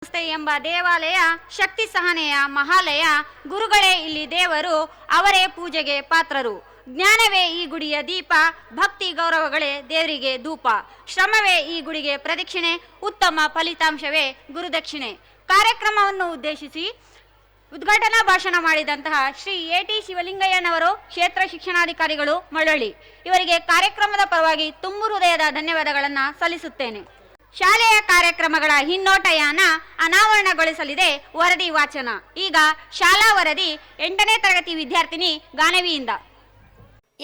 ಸಂಸ್ಥೆ ಎಂಬ ದೇವಾಲಯ ಶಕ್ತಿ ಸಹನೆಯ ಮಹಾಲಯ. ಗುರುಗಳೇ ಇಲ್ಲಿ ದೇವರು, ಅವರೇ ಪೂಜೆಗೆ ಪಾತ್ರರು. ಜ್ಞಾನವೇ ಈ ಗುಡಿಯ ದೀಪ, ಭಕ್ತಿ ಗೌರವಗಳೇ ದೇವರಿಗೆ ಧೂಪ. ಶ್ರಮವೇ ಈ ಗುಡಿಗೆ ಪ್ರದಕ್ಷಿಣೆ, ಉತ್ತಮ ಫಲಿತಾಂಶವೇ ಗುರುದಕ್ಷಿಣೆ. ಕಾರ್ಯಕ್ರಮವನ್ನು ಉದ್ದೇಶಿಸಿ ಉದ್ಘಾಟನಾ ಭಾಷಣ ಮಾಡಿದಂತಹ ಶ್ರೀ ಎ.ಟಿ. ಶಿವಲಿಂಗಯ್ಯನವರು, ಕ್ಷೇತ್ರ ಶಿಕ್ಷಣಾಧಿಕಾರಿಗಳು, ಮಳವಳ್ಳಿ, ಇವರಿಗೆ ಕಾರ್ಯಕ್ರಮದ ಪರವಾಗಿ ತುಂಬು ಹೃದಯದ ಧನ್ಯವಾದಗಳನ್ನು ಸಲ್ಲಿಸುತ್ತೇನೆ. ಶಾಲೆಯ ಕಾರ್ಯಕ್ರಮಗಳ ಹಿನ್ನೋಟಯಾನ ಅನಾವರಣಗೊಳಿಸಲಿದೆ ವರದಿ ವಾಚನ. ಈಗ ಶಾಲಾ ವರದಿ 8ನೇ ತರಗತಿ ವಿದ್ಯಾರ್ಥಿನಿ ಗಾನವಿಯಿಂದ.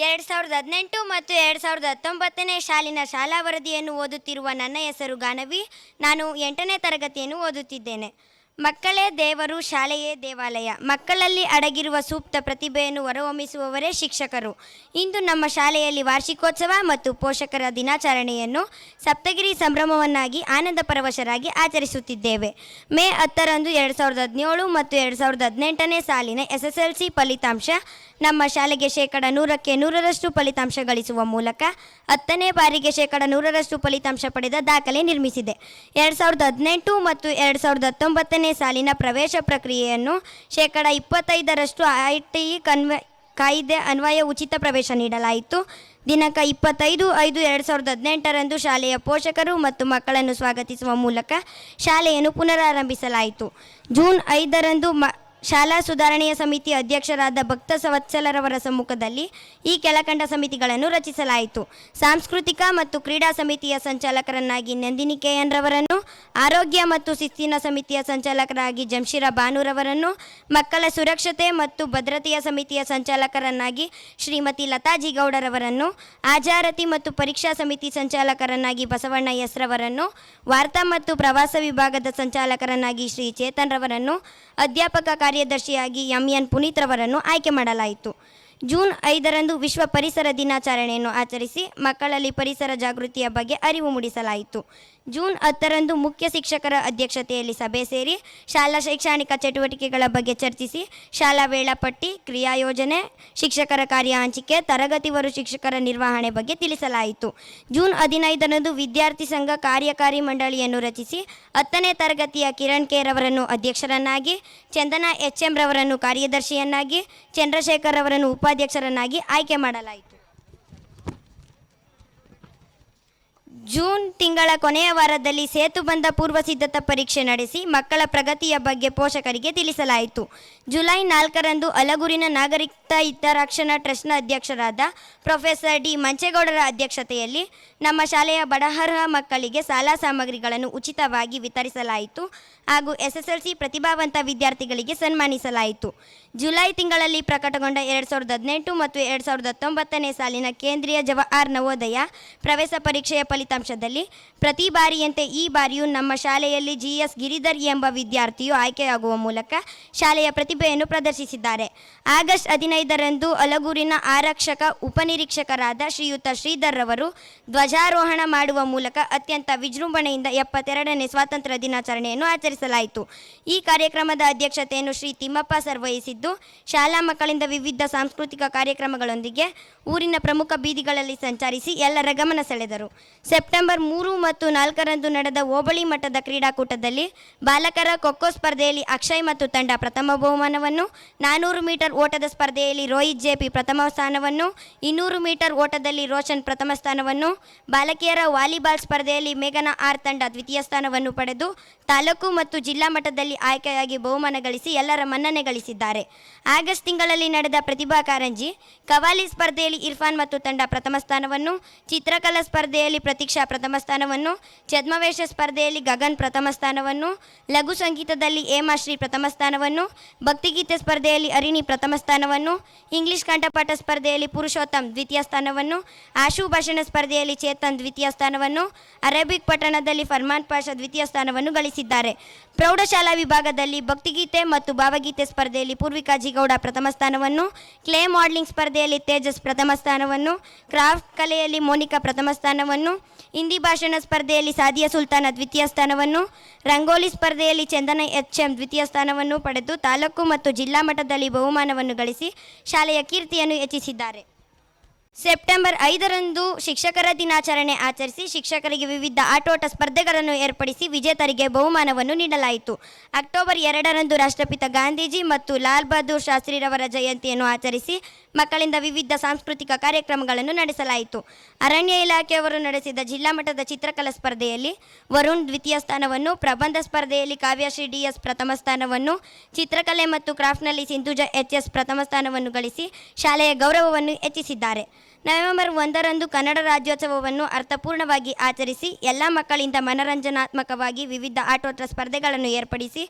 2018 ಮತ್ತು 2019ನೇ ಸಾಲಿನ ಶಾಲಾ ವರದಿಯನ್ನು ಓದುತ್ತಿರುವ ನನ್ನ ಹೆಸರು ಗಾನವಿ. ನಾನು 8ನೇ ತರಗತಿಯನ್ನು ಓದುತ್ತಿದ್ದೇನೆ. ಮಕ್ಕಳೇ ದೇವರು, ಶಾಲೆಯೇ ದೇವಾಲಯ. ಮಕ್ಕಳಲ್ಲಿ ಅಡಗಿರುವ ಸೂಕ್ತ ಪ್ರತಿಭೆಯನ್ನು ಹೊರಹೊಮ್ಮಿಸುವವರೇ ಶಿಕ್ಷಕರು. ಇಂದು ನಮ್ಮ ಶಾಲೆಯಲ್ಲಿ ವಾರ್ಷಿಕೋತ್ಸವ ಮತ್ತು ಪೋಷಕರ ದಿನಾಚರಣೆಯನ್ನು ಸಪ್ತಗಿರಿ ಸಂಭ್ರಮವನ್ನಾಗಿ ಆನಂದ ಪರವಶರಾಗಿ ಆಚರಿಸುತ್ತಿದ್ದೇವೆ. ಮೇ 10ರಂದು 2017 ಮತ್ತು 2018ನೇ ಸಾಲಿನ SSLC ಫಲಿತಾಂಶ ನಮ್ಮ ಶಾಲೆಗೆ 100ಕ್ಕೆ 100ರಷ್ಟು ಫಲಿತಾಂಶ ಗಳಿಸುವ ಮೂಲಕ 10ನೇ ಬಾರಿಗೆ 100ರಷ್ಟು ಫಲಿತಾಂಶ ಪಡೆದ ದಾಖಲೆ ನಿರ್ಮಿಸಿದೆ. 2018 ಮತ್ತು 2019ನೇ ಸಾಲಿನ ಪ್ರವೇಶ ಪ್ರಕ್ರಿಯೆಯನ್ನು 25%ರಷ್ಟು ITE ಕಾಯ್ದೆ ಅನ್ವಯ ಉಚಿತ ಪ್ರವೇಶ ನೀಡಲಾಯಿತು. ದಿನಾಂಕ 25/5/2018ರಂದು ಶಾಲೆಯ ಪೋಷಕರು ಮತ್ತು ಮಕ್ಕಳನ್ನು ಸ್ವಾಗತಿಸುವ ಮೂಲಕ ಶಾಲೆಯನ್ನು ಪುನರಾರಂಭಿಸಲಾಯಿತು. ಜೂನ್ 5ರಂದು ಶಾಲಾ ಸುಧಾರಣೆಯ ಸಮಿತಿ ಅಧ್ಯಕ್ಷರಾದ ಭಕ್ತ ವತ್ಸಲರವರ ಸಮ್ಮುಖದಲ್ಲಿ ಈ ಕೆಳಕಂಡ ಸಮಿತಿಗಳನ್ನು ರಚಿಸಲಾಯಿತು. ಸಾಂಸ್ಕೃತಿಕ ಮತ್ತು ಕ್ರೀಡಾ ಸಮಿತಿಯ ಸಂಚಾಲಕರನ್ನಾಗಿ ನಂದಿನಿ KN ರವರನ್ನು, ಆರೋಗ್ಯ ಮತ್ತು ಶಿಸ್ತಿನ ಸಮಿತಿಯ ಸಂಚಾಲಕರಾಗಿ ಜಂಶೀರಾ ಬಾನುರವರನ್ನು, ಮಕ್ಕಳ ಸುರಕ್ಷತೆ ಮತ್ತು ಭದ್ರತೆಯ ಸಮಿತಿಯ ಸಂಚಾಲಕರನ್ನಾಗಿ ಶ್ರೀಮತಿ ಲತಾ ಜಿಗೌಡರವರನ್ನು, ಆಜಾರತಿ ಮತ್ತು ಪರೀಕ್ಷಾ ಸಮಿತಿ ಸಂಚಾಲಕರನ್ನಾಗಿ ಬಸವಣ್ಣ ಎಸ್ ರವರನ್ನು, ವಾರ್ತಾ ಮತ್ತು ಪ್ರವಾಸ ವಿಭಾಗದ ಸಂಚಾಲಕರನ್ನಾಗಿ ಶ್ರೀ ಚೇತನ್ ರವರನ್ನು, ಅಧ್ಯಾಪಕ ಕಾರ್ಯದರ್ಶಿಯಾಗಿ MN ಪುನೀತ್ ರವರನ್ನು ಆಯ್ಕೆ ಮಾಡಲಾಯಿತು. ಜೂನ್ 5ರಂದು ವಿಶ್ವ ಪರಿಸರ ದಿನಾಚರಣೆಯನ್ನು ಆಚರಿಸಿ ಮಕ್ಕಳಲ್ಲಿ ಪರಿಸರ ಜಾಗೃತಿಯ ಬಗ್ಗೆ ಅರಿವು ಮೂಡಿಸಲಾಯಿತು. ಜೂನ್ 10ರಂದು ಮುಖ್ಯ ಶಿಕ್ಷಕರ ಅಧ್ಯಕ್ಷತೆಯಲ್ಲಿ ಸಭೆ ಸೇರಿ ಶಾಲಾ ಶೈಕ್ಷಣಿಕ ಚಟುವಟಿಕೆಗಳ ಬಗ್ಗೆ ಚರ್ಚಿಸಿ ಶಾಲಾ ವೇಳಾಪಟ್ಟಿ, ಕ್ರಿಯಾ ಯೋಜನೆ, ಶಿಕ್ಷಕರ ಕಾರ್ಯ ಹಂಚಿಕೆ, ತರಗತಿವಾರು ಶಿಕ್ಷಕರ ನಿರ್ವಹಣೆ ಬಗ್ಗೆ ತಿಳಿಸಲಾಯಿತು. ಜೂನ್ 15ರಂದು ವಿದ್ಯಾರ್ಥಿ ಸಂಘ ಕಾರ್ಯಕಾರಿ ಮಂಡಳಿಯನ್ನು ರಚಿಸಿ 10ನೇ ತರಗತಿಯ ಕಿರಣ್ ಕೆ ರವರನ್ನು ಅಧ್ಯಕ್ಷರನ್ನಾಗಿ, ಚಂದನಾ HM ರವರನ್ನು ಕಾರ್ಯದರ್ಶಿಯನ್ನಾಗಿ, ಚಂದ್ರಶೇಖರ್ ರವರನ್ನು ಉಪಾಧ್ಯಕ್ಷರನ್ನಾಗಿ ಆಯ್ಕೆ ಮಾಡಲಾಯಿತು. ಜೂನ್ ತಿಂಗಳ ಕೊನೆಯ ವಾರದಲ್ಲಿ ಸೇತುಬಂಧ ಪೂರ್ವ ಸಿದ್ಧತಾ ಪರೀಕ್ಷೆ ನಡೆಸಿ ಮಕ್ಕಳ ಪ್ರಗತಿಯ ಬಗ್ಗೆ ಪೋಷಕರಿಗೆ ತಿಳಿಸಲಾಯಿತು. ಜುಲೈ 4ರಂದು ಅಲಗೂರಿನ ನಾಗರಿಕ ಹಿತರಕ್ಷಣಾ ಟ್ರಸ್ಟ್ನ ಅಧ್ಯಕ್ಷರಾದ ಪ್ರೊಫೆಸರ್ ಡಿ ಮಂಚೇಗೌಡರ ಅಧ್ಯಕ್ಷತೆಯಲ್ಲಿ ನಮ್ಮ ಶಾಲೆಯ ಬಡಹರ ಮಕ್ಕಳಿಗೆ ಶಾಲಾ ಸಾಮಗ್ರಿಗಳನ್ನು ಉಚಿತವಾಗಿ ವಿತರಿಸಲಾಯಿತು ಹಾಗೂ SSLC ಪ್ರತಿಭಾವಂತ ವಿದ್ಯಾರ್ಥಿಗಳಿಗೆ ಸನ್ಮಾನಿಸಲಾಯಿತು. ಜುಲೈ ತಿಂಗಳಲ್ಲಿ ಪ್ರಕಟಗೊಂಡ 2018 ಮತ್ತು 2019ನೇ ಸಾಲಿನ ಕೇಂದ್ರೀಯ ಜವಾಹರ್ ನವೋದಯ ಪ್ರವೇಶ ಪರೀಕ್ಷೆಯ ಫಲಿತಾಂಶದಲ್ಲಿ ಪ್ರತಿ ಬಾರಿಯಂತೆ ಈ ಬಾರಿಯೂ ನಮ್ಮ ಶಾಲೆಯಲ್ಲಿ GS ಗಿರಿಧರ್ ಎಂಬ ವಿದ್ಯಾರ್ಥಿಯು ಆಯ್ಕೆಯಾಗುವ ಮೂಲಕ ಶಾಲೆಯ ಪ್ರತಿಭೆಯನ್ನು ಪ್ರದರ್ಶಿಸಿದ್ದಾರೆ. ಆಗಸ್ಟ್ 15ರಂದು ಅಲಗೂರಿನ ಆರಕ್ಷಕ ಉಪನಿರೀಕ್ಷಕರಾದ ಶ್ರೀಯುತ ಶ್ರೀಧರ್ ರವರು ಧ್ವಜಾರೋಹಣ ಮಾಡುವ ಮೂಲಕ ಅತ್ಯಂತ ವಿಜೃಂಭಣೆಯಿಂದ 72ನೇ ಸ್ವಾತಂತ್ರ್ಯ ದಿನಾಚರಣೆಯನ್ನು ಆಚರಿಸಲಾಯಿತು. ಈ ಕಾರ್ಯಕ್ರಮದ ಅಧ್ಯಕ್ಷತೆಯನ್ನು ಶ್ರೀ ತಿಮ್ಮಪ್ಪ ಸರ್ ವಹಿಸಿದ್ದು, ಶಾಲಾ ಮಕ್ಕಳಿಂದ ವಿವಿಧ ಸಾಂಸ್ಕೃತಿಕ ಕಾರ್ಯಕ್ರಮಗಳೊಂದಿಗೆ ಊರಿನ ಪ್ರಮುಖ ಬೀದಿಗಳಲ್ಲಿ ಸಂಚರಿಸಿ ಎಲ್ಲರ ಗಮನ ಸೆಳೆದರು. ಸೆಪ್ಟೆಂಬರ್ 3 ಮತ್ತು 4ರಂದು ನಡೆದ ಹೋಬಳಿ ಮಟ್ಟದ ಕ್ರೀಡಾಕೂಟದಲ್ಲಿ ಬಾಲಕರ ಖೋಖೋ ಸ್ಪರ್ಧೆಯಲ್ಲಿ ಅಕ್ಷಯ್ ಮತ್ತು ತಂಡ ಪ್ರಥಮ ಬಹುಮಾನವನ್ನು, 400 ಮೀಟರ್ ಓಟದ ಸ್ಪರ್ಧೆಯಲ್ಲಿ ರೋಹಿತ್ JP ಪ್ರಥಮ ಸ್ಥಾನವನ್ನು, 200 ಮೀಟರ್ ಓಟದಲ್ಲಿ ರೋಷನ್ ಪ್ರಥಮ ಸ್ಥಾನವನ್ನು, ಬಾಲಕಿಯರ ವಾಲಿಬಾಲ್ ಸ್ಪರ್ಧೆಯಲ್ಲಿ ಮೇಘನಾ R ತಂಡ ದ್ವಿತೀಯ ಸ್ಥಾನವನ್ನು ಪಡೆದು ತಾಲೂಕು ಮತ್ತು ಜಿಲ್ಲಾ ಮಟ್ಟದಲ್ಲಿ ಆಯ್ಕೆಯಾಗಿ ಬಹುಮಾನ ಗಳಿಸಿ ಎಲ್ಲರ ಮನ್ನಣೆ ಗಳಿಸಿದ್ದಾರೆ. ಆಗಸ್ಟ್ ತಿಂಗಳಲ್ಲಿ ನಡೆದ ಪ್ರತಿಭಾ ಕಾರಂಜಿ ಕವಾಲಿ ಸ್ಪರ್ಧೆಯಲ್ಲಿ ಇರ್ಫಾನ್ ಮತ್ತು ತಂಡ ಪ್ರಥಮ ಸ್ಥಾನವನ್ನು, ಚಿತ್ರಕಲಾ ಸ್ಪರ್ಧೆಯಲ್ಲಿ ಪ್ರತೀಕ್ಷಾ ಪ್ರಥಮ ಸ್ಥಾನವನ್ನು, ಛದ್ಮವೇಷ ಸ್ಪರ್ಧೆಯಲ್ಲಿ ಗಗನ್ ಪ್ರಥಮ ಸ್ಥಾನವನ್ನು, ಲಘು ಸಂಗೀತದಲ್ಲಿ ಹೇಮಾಶ್ರೀ ಪ್ರಥಮ ಸ್ಥಾನವನ್ನು, ಭಕ್ತಿಗೀತೆ ಸ್ಪರ್ಧೆಯಲ್ಲಿ ಅರಿಣಿ ಪ್ರಥಮ ಸ್ಥಾನವನ್ನು, ಇಂಗ್ಲಿಷ್ ಕಂಠಪಾಠ ಸ್ಪರ್ಧೆಯಲ್ಲಿ ಪುರುಷೋತ್ತಮ್ ದ್ವಿತೀಯ ಸ್ಥಾನವನ್ನು, ಆಶು ಭಾಷಣ ಸ್ಪರ್ಧೆಯಲ್ಲಿ ಚೇತನ್ ದ್ವಿತೀಯ ಸ್ಥಾನವನ್ನು, ಅರೇಬಿಕ್ ಪಠಣದಲ್ಲಿ ಫರ್ಮಾನ್ ಪಾಷಾ ದ್ವಿತೀಯ ಸ್ಥಾನವನ್ನು ಗಳಿಸಿದ್ದಾರೆ. ಪ್ರೌಢಶಾಲಾ ವಿಭಾಗದಲ್ಲಿ ಭಕ್ತಿಗೀತೆ ಮತ್ತು ಭಾವಗೀತೆ ಸ್ಪರ್ಧೆಯಲ್ಲಿ ಪೂರ್ವಿಕಾ ಜಿಗೌಡ ಪ್ರಥಮ ಸ್ಥಾನವನ್ನು, ಕ್ಲೇ ಮಾಡೆಲಿಂಗ್ ಸ್ಪರ್ಧೆಯಲ್ಲಿ ತೇಜಸ್ ಪ್ರಥಮ ಸ್ಥಾನವನ್ನು, ಕ್ರಾಫ್ಟ್ ಕಲೆಯಲ್ಲಿ ಮೋನಿಕಾ ಪ್ರಥಮ ಸ್ಥಾನವನ್ನು, ಹಿಂದಿ ಭಾಷಣ ಸ್ಪರ್ಧೆಯಲ್ಲಿ ಸಾದಿಯಾ ಸುಲ್ತಾನ ದ್ವಿತೀಯ ಸ್ಥಾನವನ್ನು, ರಂಗೋಲಿ ಸ್ಪರ್ಧೆಯಲ್ಲಿ ಚಂದನ HM ದ್ವಿತೀಯ ಸ್ಥಾನವನ್ನು ಪಡೆದು ತಾಲೂಕು ಮತ್ತು ಜಿಲ್ಲಾ ಮಟ್ಟದಲ್ಲಿ ಬಹುಮಾನವನ್ನು ಗಳಿಸಿ ಶಾಲೆಯ ಕೀರ್ತಿಯನ್ನು ಹೆಚ್ಚಿಸಿದ್ದಾರೆ. ಸೆಪ್ಟೆಂಬರ್ 5ರಂದು ಶಿಕ್ಷಕರ ದಿನಾಚರಣೆ ಆಚರಿಸಿ ಶಿಕ್ಷಕರಿಗೆ ವಿವಿಧ ಆಟೋಟ ಸ್ಪರ್ಧೆಗಳನ್ನು ಏರ್ಪಡಿಸಿ ವಿಜೇತರಿಗೆ ಬಹುಮಾನವನ್ನು ನೀಡಲಾಯಿತು. ಅಕ್ಟೋಬರ್ 2ರಂದು ರಾಷ್ಟ್ರಪಿತ ಗಾಂಧೀಜಿ ಮತ್ತು ಲಾಲ್ ಬಹದ್ದೂರ್ ಶಾಸ್ತ್ರಿರವರ ಜಯಂತಿಯನ್ನು ಆಚರಿಸಿ ಮಕ್ಕಳಿಂದ ವಿವಿಧ ಸಾಂಸ್ಕೃತಿಕ ಕಾರ್ಯಕ್ರಮಗಳನ್ನು ನಡೆಸಲಾಯಿತು. ಅರಣ್ಯ ಇಲಾಖೆಯವರು ನಡೆಸಿದ ಜಿಲ್ಲಾ ಮಟ್ಟದ ಚಿತ್ರಕಲಾ ಸ್ಪರ್ಧೆಯಲ್ಲಿ ವರುಣ್ ದ್ವಿತೀಯ ಸ್ಥಾನವನ್ನು, ಪ್ರಬಂಧ ಸ್ಪರ್ಧೆಯಲ್ಲಿ ಕಾವ್ಯಶ್ರೀ ಡಿಎಸ್ ಪ್ರಥಮ ಸ್ಥಾನವನ್ನು, ಚಿತ್ರಕಲೆ ಮತ್ತು ಕ್ರಾಫ್ಟ್ನಲ್ಲಿ ಸಿಂಧುಜಾ ಎಚ್ಎಸ್ ಪ್ರಥಮ ಸ್ಥಾನವನ್ನು ಗಳಿಸಿ ಶಾಲೆಯ ಗೌರವವನ್ನು ಹೆಚ್ಚಿಸಿದ್ದಾರೆ. ನವೆಂಬರ್ 1ರಂದು ಕನ್ನಡ ರಾಜ್ಯೋತ್ಸವವನ್ನು ಅರ್ಥಪೂರ್ಣವಾಗಿ ಆಚರಿಸಿ ಎಲ್ಲ ಮಕ್ಕಳಿಂದ ಮನರಂಜನಾತ್ಮಕವಾಗಿ ವಿವಿಧ ಆಟೋಟ ಸ್ಪರ್ಧೆಗಳನ್ನು ಏರ್ಪಡಿಸಿ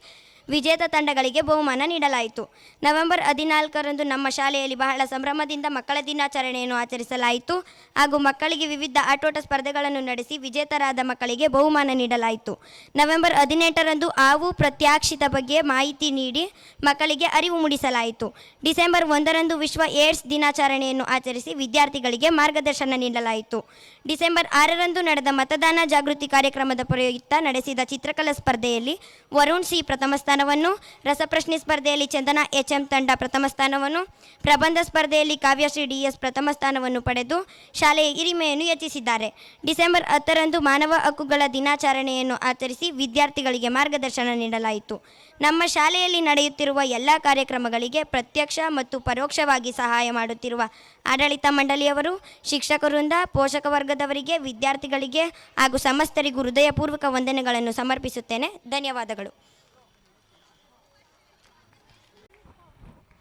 ವಿಜೇತ ತಂಡಗಳಿಗೆ ಬಹುಮಾನ ನೀಡಲಾಯಿತು. ನವೆಂಬರ್ 14ರಂದು ನಮ್ಮ ಶಾಲೆಯಲ್ಲಿ ಬಹಳ ಸಂಭ್ರಮದಿಂದ ಮಕ್ಕಳ ದಿನಾಚರಣೆಯನ್ನು ಆಚರಿಸಲಾಯಿತು ಹಾಗೂ ಮಕ್ಕಳಿಗೆ ವಿವಿಧ ಆಟೋಟ ಸ್ಪರ್ಧೆಗಳನ್ನು ನಡೆಸಿ ವಿಜೇತರಾದ ಮಕ್ಕಳಿಗೆ ಬಹುಮಾನ ನೀಡಲಾಯಿತು. ನವೆಂಬರ್ 18ರಂದು ಹಾವು ಪ್ರತ್ಯಾಕ್ಷಿತ ಬಗ್ಗೆ ಮಾಹಿತಿ ನೀಡಿ ಮಕ್ಕಳಿಗೆ ಅರಿವು ಮೂಡಿಸಲಾಯಿತು. ಡಿಸೆಂಬರ್ 1ರಂದು ವಿಶ್ವ ಏಡ್ಸ್ ದಿನಾಚರಣೆಯನ್ನು ಆಚರಿಸಿ ವಿದ್ಯಾರ್ಥಿಗಳಿಗೆ ಮಾರ್ಗದರ್ಶನ ನೀಡಲಾಯಿತು. ಡಿಸೆಂಬರ್ 6ರಂದು ನಡೆದ ಮತದಾನ ಜಾಗೃತಿ ಕಾರ್ಯಕ್ರಮದ ಪ್ರಯುಕ್ತ ನಡೆಸಿದ ಚಿತ್ರಕಲಾ ಸ್ಪರ್ಧೆಯಲ್ಲಿ ವರುಣ್ ಸಿ ಪ್ರಥಮ ಸ್ಥಾನವನ್ನು, ರಸಪ್ರಶ್ನೆ ಸ್ಪರ್ಧೆಯಲ್ಲಿ ಚಂದನಾ ಎಚ್ಎಂ ತಂಡ ಪ್ರಥಮ ಸ್ಥಾನವನ್ನು, ಪ್ರಬಂಧ ಸ್ಪರ್ಧೆಯಲ್ಲಿ ಕಾವ್ಯಶ್ರೀ ಡಿಎಸ್ ಪ್ರಥಮ ಸ್ಥಾನವನ್ನು ಪಡೆದು ಶಾಲೆಯ ಹಿರಿಮೆಯನ್ನು ಹೆಚ್ಚಿಸಿದ್ದಾರೆ. ಡಿಸೆಂಬರ್ 10ರಂದು ಮಾನವ ಹಕ್ಕುಗಳ ದಿನಾಚರಣೆಯನ್ನು ಆಚರಿಸಿ ವಿದ್ಯಾರ್ಥಿಗಳಿಗೆ ಮಾರ್ಗದರ್ಶನ ನೀಡಲಾಯಿತು. ನಮ್ಮ ಶಾಲೆಯಲ್ಲಿ ನಡೆಯುತ್ತಿರುವ ಎಲ್ಲ ಕಾರ್ಯಕ್ರಮಗಳಿಗೆ ಪ್ರತ್ಯಕ್ಷ ಮತ್ತು ಪರೋಕ್ಷವಾಗಿ ಸಹಾಯ ಮಾಡುತ್ತಿರುವ ಆಡಳಿತ ಮಂಡಳಿಯವರು, ಶಿಕ್ಷಕರಿಂದ, ಪೋಷಕ ವರ್ಗದವರಿಗೆ, ವಿದ್ಯಾರ್ಥಿಗಳಿಗೆ ಹಾಗೂ ಸಮಸ್ತರಿಗೂ ಹೃದಯಪೂರ್ವಕ ವಂದನೆಗಳನ್ನು ಸಮರ್ಪಿಸುತ್ತೇನೆ. ಧನ್ಯವಾದಗಳು.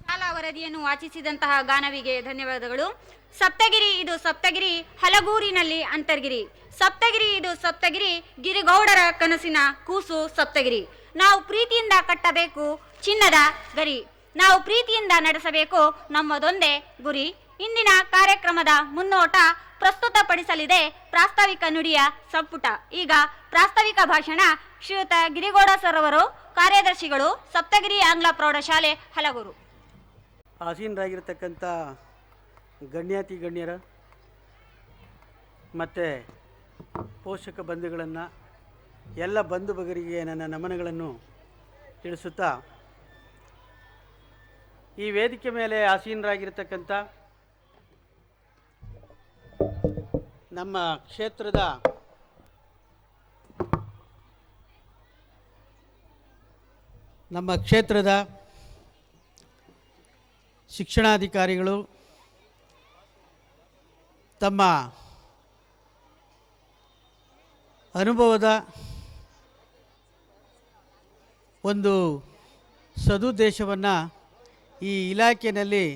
ಶಾಲಾ ವರದಿಯನ್ನು ವಾಚಿಸಿದಂತಹ ಗಾನವಿಗೆ ಧನ್ಯವಾದಗಳು. ಸಪ್ತಗಿರಿ ಇದು ಸಪ್ತಗಿರಿ, ಹಲಗೂರಿನಲ್ಲಿ ಅಂತರ್ಗಿರಿ. ಸಪ್ತಗಿರಿ ಇದು ಸಪ್ತಗಿರಿ, ಗಿರಿಗೌಡರ ಕನಸಿನ ಕೂಸು ಸಪ್ತಗಿರಿ. ನಾವು ಪ್ರೀತಿಯಿಂದ ಕಟ್ಟಬೇಕು ಚಿನ್ನದ ಗರಿ, ನಾವು ಪ್ರೀತಿಯಿಂದ ನಡೆಸಬೇಕು ನಮ್ಮದೊಂದೇ ಗುರಿ. ಇಂದಿನ ಕಾರ್ಯಕ್ರಮದ ಮುನ್ನೋಟ ಪ್ರಸ್ತುತಪಡಿಸಲಿದೆ ಪ್ರಾಸ್ತಾವಿಕ ನುಡಿಯ ಸಂಪುಟ. ಈಗ ಪ್ರಾಸ್ತಾವಿಕ ಭಾಷಣ ಶ್ರೀಯುತ ಗಿರಿಗೌಡ ಸರ್ ಅವರು, ಕಾರ್ಯದರ್ಶಿಗಳು, ಸಪ್ತಗಿರಿ ಆಂಗ್ಲ ಪ್ರೌಢಶಾಲೆ ಹಲಗೂರು. ಆಸೀನರಾಗಿರ್ತಕ್ಕಂಥ ಗಣ್ಯಾತಿ ಗಣ್ಯರ ಮತ್ತು ಪೋಷಕ ಬಂಧುಗಳನ್ನು, ಎಲ್ಲ ಬಂಧು ಬಗರಿಗೆ ನನ್ನ ನಮನಗಳನ್ನು ತಿಳಿಸುತ್ತಾ, ಈ ವೇದಿಕೆ ಮೇಲೆ ಆಸೀನರಾಗಿರ್ತಕ್ಕಂಥ ನಮ್ಮ ಕ್ಷೇತ್ರದ ಶಿಕ್ಷಣಾಧಿಕಾರಿಗಳು ತಮ್ಮ ಅನುಭವದ ಒಂದು ಸದುದ್ದೇಶವನ್ನು ಈ ಇಲಾಖೆಯಲ್ಲಿ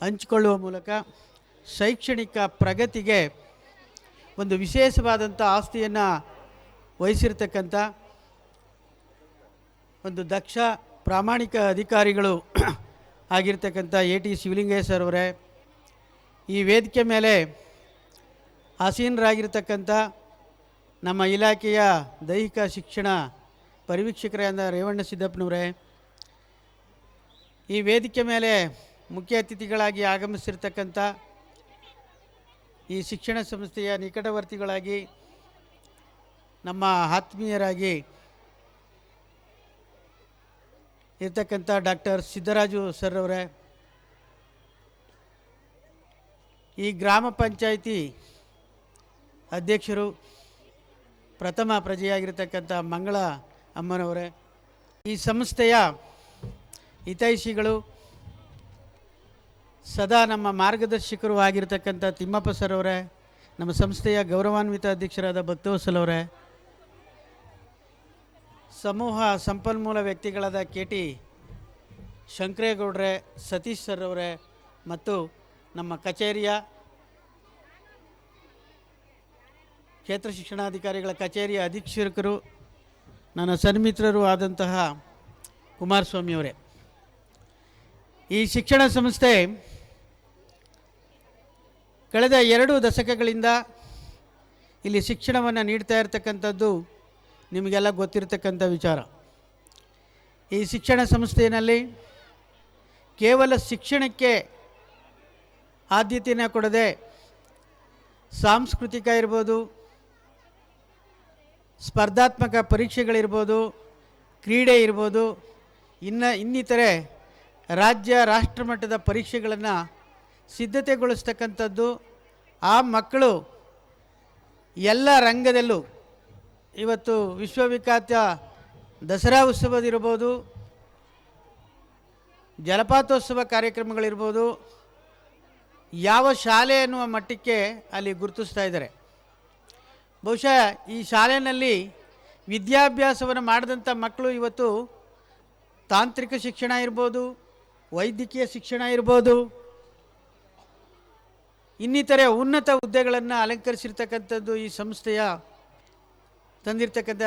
ಹಂಚಿಕೊಳ್ಳುವ ಮೂಲಕ ಶೈಕ್ಷಣಿಕ ಪ್ರಗತಿಗೆ ಒಂದು ವಿಶೇಷವಾದಂಥ ಆಸ್ತಿಯನ್ನು ವಹಿಸಿರ್ತಕ್ಕಂಥ ಒಂದು ದಕ್ಷ ಪ್ರಾಮಾಣಿಕ ಅಧಿಕಾರಿಗಳು ಆಗಿರ್ತಕ್ಕಂಥ AT ಶಿವಲಿಂಗಯ್ಯ ಸರ್ ಅವರೇ, ಈ ವೇದಿಕೆ ಮೇಲೆ ಆಸೀನರಾಗಿರ್ತಕ್ಕಂಥ ನಮ್ಮ ಇಲಾಖೆಯ ದೈಹಿಕ ಶಿಕ್ಷಣ ಪರಿವೀಕ್ಷಕರಾದ ರೇವಣ್ಣ ಸಿದ್ದಪ್ಪನವರೇ, ಈ ವೇದಿಕೆ ಮೇಲೆ ಮುಖ್ಯ ಅತಿಥಿಗಳಾಗಿ ಆಗಮಿಸಿರ್ತಕ್ಕಂಥ ಈ ಶಿಕ್ಷಣ ಸಂಸ್ಥೆಯ ನಿಕಟವರ್ತಿಗಳಾಗಿ ನಮ್ಮ ಆತ್ಮೀಯರಾಗಿ ಇರ್ತಕ್ಕಂಥ ಡಾಕ್ಟರ್ ಸಿದ್ದರಾಜು ಸರ್ ಅವರೇ, ಈ ಗ್ರಾಮ ಪಂಚಾಯಿತಿ ಅಧ್ಯಕ್ಷರು, ಪ್ರಥಮ ಪ್ರಜೆಯಾಗಿರ್ತಕ್ಕಂಥ ಮಂಗಳ ಅಮ್ಮನವರೇ, ಈ ಸಂಸ್ಥೆಯ ಹಿತೈಷಿಗಳು, ಸದಾ ನಮ್ಮ ಮಾರ್ಗದರ್ಶಕರು ಆಗಿರ್ತಕ್ಕಂಥ ತಿಮ್ಮಪ್ಪ ಸರ್ ಅವರೇ, ನಮ್ಮ ಸಂಸ್ಥೆಯ ಗೌರವಾನ್ವಿತ ಅಧ್ಯಕ್ಷರಾದ ಭಕ್ತವತ್ಸಲ್ ಅವರೇ, ಸಮೂಹ ಸಂಪನ್ಮೂಲ ವ್ಯಕ್ತಿಗಳಾದ KT ಶಂಕರೇಗೌಡ್ರೆ, ಸತೀಶ್ ಸರ್ ಅವರೇ ಮತ್ತು ನಮ್ಮ ಕಚೇರಿಯ ಕ್ಷೇತ್ರ ಶಿಕ್ಷಣಾಧಿಕಾರಿಗಳ ಕಚೇರಿಯ ಅಧೀಕ್ಷಕರು, ನನ್ನ ಸನ್ಮಿತ್ರರು ಆದಂತಹ ಕುಮಾರಸ್ವಾಮಿಯವರೇ, ಈ ಶಿಕ್ಷಣ ಸಂಸ್ಥೆ ಕಳೆದ 2 ದಶಕಗಳಿಂದ ಇಲ್ಲಿ ಶಿಕ್ಷಣವನ್ನು ನೀಡ್ತಾ ಇರತಕ್ಕಂಥದ್ದು ನಿಮಗೆಲ್ಲ ಗೊತ್ತಿರತಕ್ಕಂಥ ವಿಚಾರ. ಈ ಶಿಕ್ಷಣ ಸಂಸ್ಥೆಯಲ್ಲಿ ಕೇವಲ ಶಿಕ್ಷಣಕ್ಕೆ ಆದ್ಯತೆಯನ್ನು ಕೊಡದೆ ಸಾಂಸ್ಕೃತಿಕ ಇರ್ಬೋದು, ಸ್ಪರ್ಧಾತ್ಮಕ ಪರೀಕ್ಷೆಗಳಿರ್ಬೋದು, ಕ್ರೀಡೆ ಇರ್ಬೋದು, ಇನ್ನಿತರೆ ರಾಜ್ಯ ರಾಷ್ಟ್ರಮಟ್ಟದ ಪರೀಕ್ಷೆಗಳನ್ನು ಸಿದ್ಧತೆಗೊಳಿಸ್ತಕ್ಕಂಥದ್ದು. ಆ ಮಕ್ಕಳು ಎಲ್ಲ ರಂಗದಲ್ಲೂ ಇವತ್ತು ವಿಶ್ವವಿಖ್ಯಾತ ದಸರಾ ಉತ್ಸವದಿರ್ಬೋದು, ಜಲಪಾತೋತ್ಸವ ಕಾರ್ಯಕ್ರಮಗಳಿರ್ಬೋದು, ಯಾವ ಶಾಲೆ ಅನ್ನುವ ಮಟ್ಟಕ್ಕೆ ಅಲ್ಲಿ ಗುರುತಿಸ್ತಾ ಇದ್ದಾರೆ. ಬಹುಶಃ ಈ ಶಾಲೆಯಲ್ಲಿ ವಿದ್ಯಾಭ್ಯಾಸವನ್ನು ಮಾಡಿದಂಥ ಮಕ್ಕಳು ಇವತ್ತು ತಾಂತ್ರಿಕ ಶಿಕ್ಷಣ ಇರ್ಬೋದು, ವೈದ್ಯಕೀಯ ಶಿಕ್ಷಣ ಇರ್ಬೋದು, ಇನ್ನಿತರೆ ಉನ್ನತ ಹುದ್ದೆಗಳನ್ನು ಅಲಂಕರಿಸಿರ್ತಕ್ಕಂಥದ್ದು ಈ ಸಂಸ್ಥೆಯ ತಂದಿರತಕ್ಕಂಥ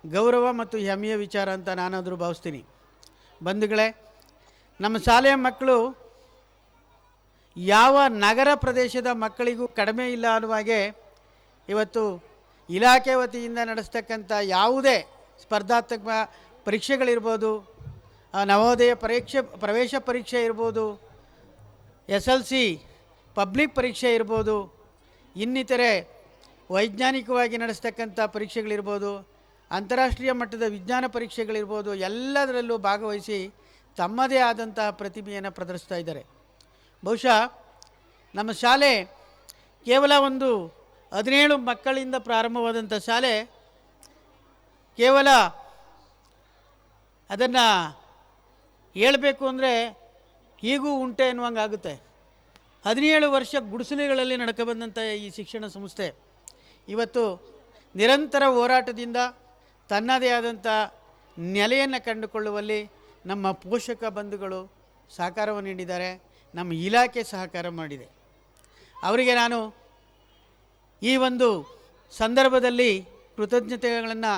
ಗೌರವ ಮತ್ತು ಹೆಮ್ಮೆಯ ವಿಚಾರ ಅಂತ ನಾನಾದರೂ ಭಾವಿಸ್ತೀನಿ. ಬಂಧುಗಳೇ, ನಮ್ಮ ಶಾಲೆಯ ಮಕ್ಕಳು ಯಾವ ನಗರ ಪ್ರದೇಶದ ಮಕ್ಕಳಿಗೂ ಕಡಿಮೆ ಇಲ್ಲ ಅನ್ನುವ ಹಾಗೆ ಇವತ್ತು ಇಲಾಖೆ ವತಿಯಿಂದ ನಡೆಸ್ತಕ್ಕಂಥ ಯಾವುದೇ ಸ್ಪರ್ಧಾತ್ಮಕ ಪರೀಕ್ಷೆಗಳಿರ್ಬೋದು, ನವೋದಯ ಪ್ರವೇಶ ಪರೀಕ್ಷೆ ಇರ್ಬೋದು, SLC ಪಬ್ಲಿಕ್ ಪರೀಕ್ಷೆ ಇರ್ಬೋದು, ಇನ್ನಿತರೆ ವೈಜ್ಞಾನಿಕವಾಗಿ ನಡೆಸ್ತಕ್ಕಂಥ ಪರೀಕ್ಷೆಗಳಿರ್ಬೋದು, ಅಂತಾರಾಷ್ಟ್ರೀಯ ಮಟ್ಟದ ವಿಜ್ಞಾನ ಪರೀಕ್ಷೆಗಳಿರ್ಬೋದು, ಎಲ್ಲದರಲ್ಲೂ ಭಾಗವಹಿಸಿ ತಮ್ಮದೇ ಆದಂತಹ ಪ್ರತಿಭೆಯನ್ನು ಪ್ರದರ್ಶಿಸ್ತಾ ಇದ್ದಾರೆ. ಬಹುಶಃ ನಮ್ಮ ಶಾಲೆ ಕೇವಲ ಒಂದು 17 ಮಕ್ಕಳಿಂದ ಪ್ರಾರಂಭವಾದಂಥ ಶಾಲೆ ಕೇವಲ ಅದನ್ನು ಹೇಳಬೇಕು ಅಂದರೆ ಹೀಗೂ ಉಂಟೆ ಅನ್ನುವಂಗಾಗುತ್ತೆ. 17 ವರ್ಷ ಗುಡಿಸಲುಗಳಲ್ಲಿ ನಡ್ಕೊಬಂದಂಥ ಈ ಶಿಕ್ಷಣ ಸಂಸ್ಥೆ ಇವತ್ತು ನಿರಂತರ ಹೋರಾಟದಿಂದ ತನ್ನದೇ ಆದಂಥ ನೆಲೆಯನ್ನು ಕಂಡುಕೊಳ್ಳುವಲ್ಲಿ ನಮ್ಮ ಪೋಷಕ ಬಂಧುಗಳು ಸಹಕಾರವನ್ನು ನೀಡಿದ್ದಾರೆ, ನಮ್ಮ ಇಲಾಖೆ ಸಹಕಾರ ಮಾಡಿದೆ. ಅವರಿಗೆ ನಾನು ಈ ಒಂದು ಸಂದರ್ಭದಲ್ಲಿ ಕೃತಜ್ಞತೆಗಳನ್ನು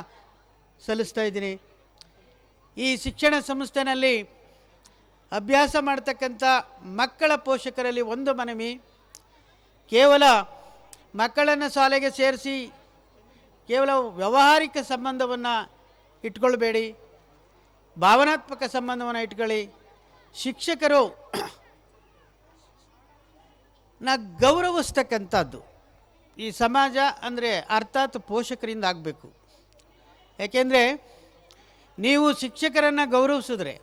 ಸಲ್ಲಿಸ್ತಾ ಇದ್ದೀನಿ. ಈ ಶಿಕ್ಷಣ ಸಂಸ್ಥೆಯಲ್ಲಿ ಅಭ್ಯಾಸ ಮಾಡ್ತಕ್ಕಂಥ ಮಕ್ಕಳ ಪೋಷಕರಲ್ಲಿ ಒಂದು ಮನವಿ, ಕೇವಲ ಮಕ್ಕಳನ್ನು ಶಾಲೆಗೆ ಸೇರಿಸಿ ಕೇವಲ ವ್ಯಾವಹಾರಿಕ ಸಂಬಂಧವನ್ನು ಇಟ್ಕೊಳ್ಬೇಡಿ, ಭಾವನಾತ್ಮಕ ಸಂಬಂಧವನ್ನು ಇಟ್ಕೊಳ್ಳಿ. ಶಿಕ್ಷಕರು ಗೌರವಿಸ್ತಕ್ಕಂಥದ್ದು ಈ ಸಮಾಜ ಅಂದರೆ ಅರ್ಥಾತ್ ಪೋಷಕರಿಂದ ಆಗಬೇಕು. ಯಾಕೆಂದರೆ ನೀವು ಶಿಕ್ಷಕರನ್ನು ಗೌರವಿಸಿದ್ರೆ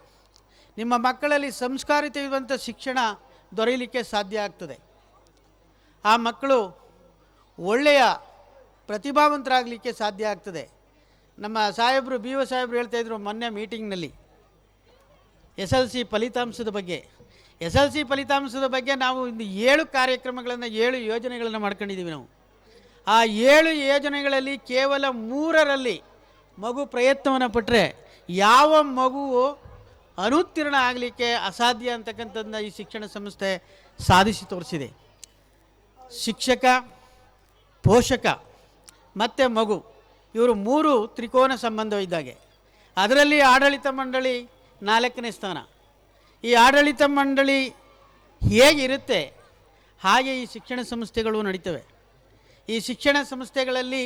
ನಿಮ್ಮ ಮಕ್ಕಳಲ್ಲಿ ಸಂಸ್ಕಾರಿತವಾದಂಥ ಶಿಕ್ಷಣ ದೊರೆಯಲಿಕ್ಕೆ ಸಾಧ್ಯ ಆಗ್ತದೆ. ಆ ಮಕ್ಕಳು ಒಳ್ಳೆಯ ಪ್ರತಿಭಾವಂತರಾಗಲಿಕ್ಕೆ ಸಾಧ್ಯ ಆಗ್ತದೆ. ನಮ್ಮ ಸಾಹೇಬರು BO ಸಾಹೇಬರು ಹೇಳ್ತಾಯಿದ್ರು ಮೊನ್ನೆ ಮೀಟಿಂಗ್ನಲ್ಲಿ SLC ಫಲಿತಾಂಶದ ಬಗ್ಗೆ ನಾವು ಇನ್ನು 7 ಕಾರ್ಯಕ್ರಮಗಳನ್ನು 7 ಯೋಜನೆಗಳನ್ನು ಮಾಡ್ಕೊಂಡಿದ್ದೀವಿ. ನಾವು ಆ 7 ಯೋಜನೆಗಳಲ್ಲಿ ಕೇವಲ 3ರಲ್ಲಿ ಮಗು ಪ್ರಯತ್ನವನ್ನು ಪಟ್ಟರೆ ಯಾವ ಮಗುವು ಅನುತ್ತೀರ್ಣ ಆಗಲಿಕ್ಕೆ ಅಸಾಧ್ಯ ಅಂತಕ್ಕಂಥದ್ದನ್ನ ಈ ಶಿಕ್ಷಣ ಸಂಸ್ಥೆ ಸಾಧಿಸಿ ತೋರಿಸಿದೆ. ಶಿಕ್ಷಕ, ಪೋಷಕ ಮತ್ತು ಮಗು ಇವರು 3 ತ್ರಿಕೋನ ಸಂಬಂಧವಿದ್ದಾಗೆ. ಅದರಲ್ಲಿ ಆಡಳಿತ ಮಂಡಳಿ 4ನೇ ಸ್ಥಾನ. ಈ ಆಡಳಿತ ಮಂಡಳಿ ಹೇಗಿರುತ್ತೆ ಹಾಗೆ ಈ ಶಿಕ್ಷಣ ಸಂಸ್ಥೆಗಳು ನಡೀತವೆ. ಈ ಶಿಕ್ಷಣ ಸಂಸ್ಥೆಗಳಲ್ಲಿ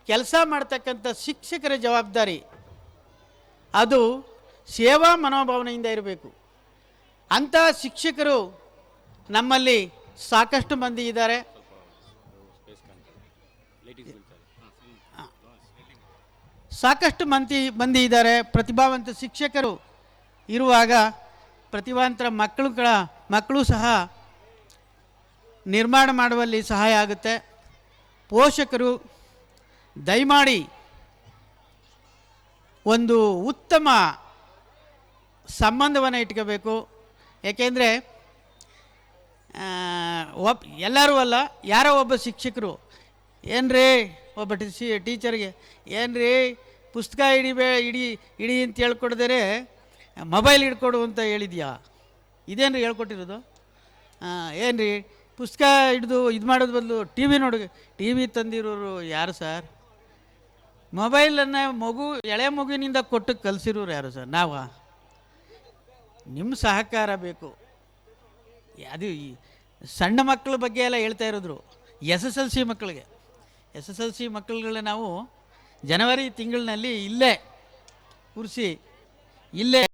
ಕೆಲಸ ಮಾಡ್ತಕ್ಕಂಥ ಶಿಕ್ಷಕರ ಜವಾಬ್ದಾರಿ ಅದು ಸೇವಾ ಮನೋಭಾವನೆಯಿಂದ ಇರಬೇಕು. ಅಂತಹ ಶಿಕ್ಷಕರು ನಮ್ಮಲ್ಲಿ ಸಾಕಷ್ಟು ಮಂದಿ ಇದ್ದಾರೆ. ಪ್ರತಿಭಾವಂತ ಶಿಕ್ಷಕರು ಇರುವಾಗ ಪ್ರತಿಭಾವಂತರ ಮಕ್ಕಳು ಸಹ ನಿರ್ಮಾಣ ಮಾಡುವಲ್ಲಿ ಸಹಾಯ ಆಗುತ್ತೆ. ಪೋಷಕರು ದಯಮಾಡಿ ಒಂದು ಉತ್ತಮ ಸಂಬಂಧವನ್ನು ಇಟ್ಕೋಬೇಕು. ಏಕೆಂದರೆ ಎಲ್ಲರೂ ಅಲ್ಲ, ಯಾರೋ ಒಬ್ಬ ಶಿಕ್ಷಕರು ಏನ್ರಿ ಒಬ್ಬ ಟೀಚರ್ಗೆ ಏನ್ರಿ ಪುಸ್ತಕ ಇಡಿ ಅಂತ ಹೇಳ್ಕೊಡ್ದರೆ ಮೊಬೈಲ್ ಹಿಡ್ಕೊಡು ಅಂತ ಹೇಳಿದ್ಯಾ? ಇದೇನು ಹೇಳ್ಕೊಟ್ಟಿರೋದು? ಏನ್ರಿ ಪುಸ್ತಕ ಹಿಡಿದು ಇದು ಮಾಡೋದು ಬದಲು ಟಿ ವಿ ತಂದಿರೋರು ಯಾರು ಸರ್? ಮೊಬೈಲನ್ನು ಎಳೆ ಮಗುವಿನಿಂದ ಕೊಟ್ಟು ಕಲಿಸಿರೋರು ಯಾರು ಸರ್? ನಾವು ನಿಮ್ಮ ಸಹಕಾರ ಬೇಕು. ಅದು ಸಣ್ಣ ಮಕ್ಕಳ ಬಗ್ಗೆ ಎಲ್ಲ ಹೇಳ್ತಾ ಇರೋದ್ರು. SSLC ಮಕ್ಕಳುಗಳನ್ನ ನಾವು ಜನವರಿ ತಿಂಗಳಿನಲ್ಲಿ ಇಲ್ಲೇ ಕೂರಿಸಿ ಇಲ್ಲೇ